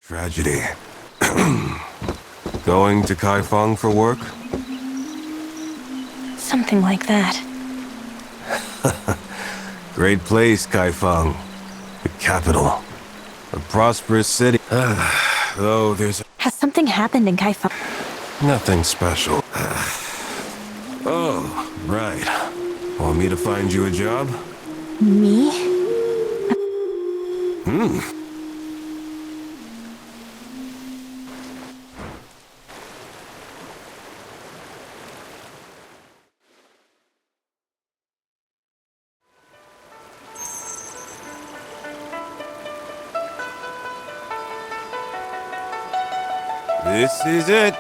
Tragedy. Going to Kaifeng for work? Something like that. Great place, Kaifeng. The capital. A prosperous city. Though there's Has something happened in Kaifeng? nothing special. Oh, right. Want me to find you a job? Me? This is it.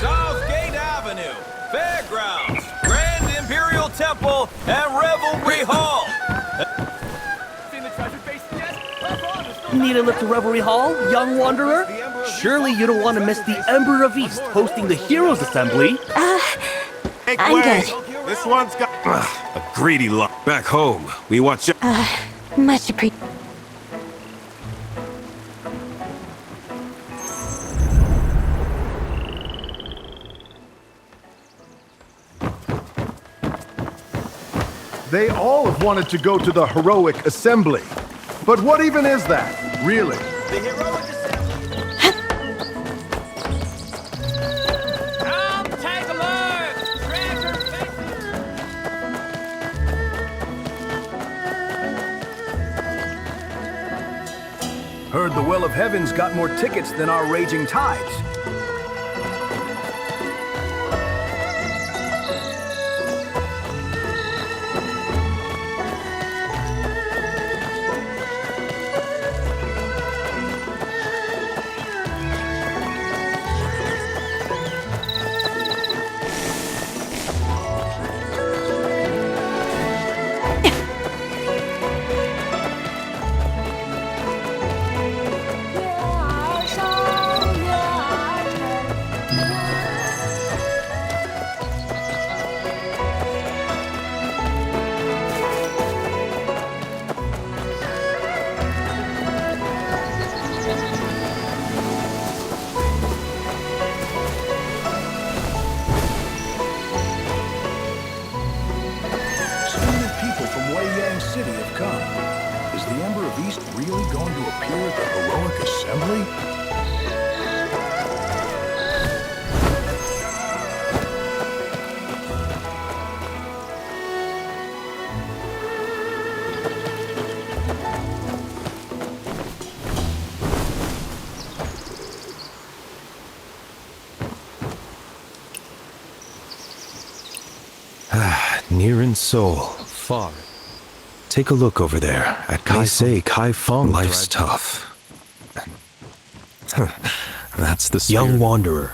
Southgate Avenue, Fairgrounds, Grand Imperial Temple, and Revelry Hall. Seen the treasure basin yet? Need a lift to Revelry Hall, young wanderer? Surely you don't want to miss the Emperor of East hosting the Heroes Assembly. Make I'm way. good. This one's got a greedy luck. Back home, we watch. Much appreciated. They all have wanted to go to the heroic assembly. But what even is that, really? The Heroic Assembly. Come take a look! Treasure basin! Heard the Well of Heaven's got more tickets than our raging tides. City have come. Is the Emperor of East really going to appear at the Heroic Assembly? Near in soul, far. Take a look over there at Kaifeng. Life's tough. That's the spirit. Young wanderer.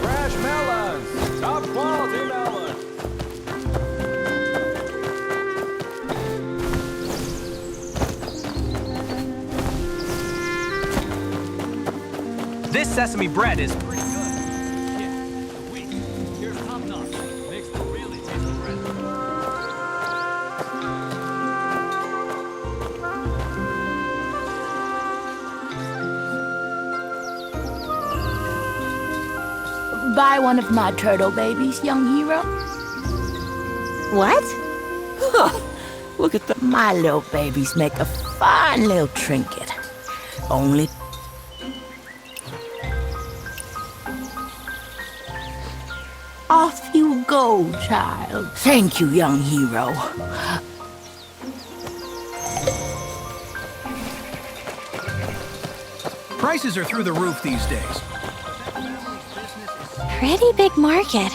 Fresh melons! Top quality melons! This sesame bread is Pretty good. Yeah, the wheat. Here's top notch. Makes the really tasty bread. Buy one of my turtle babies, young hero. What? Look at them. My little babies make a fine little trinket. Only... Off you go, child. Thank you, young hero. Prices are through the roof these days. Pretty big market.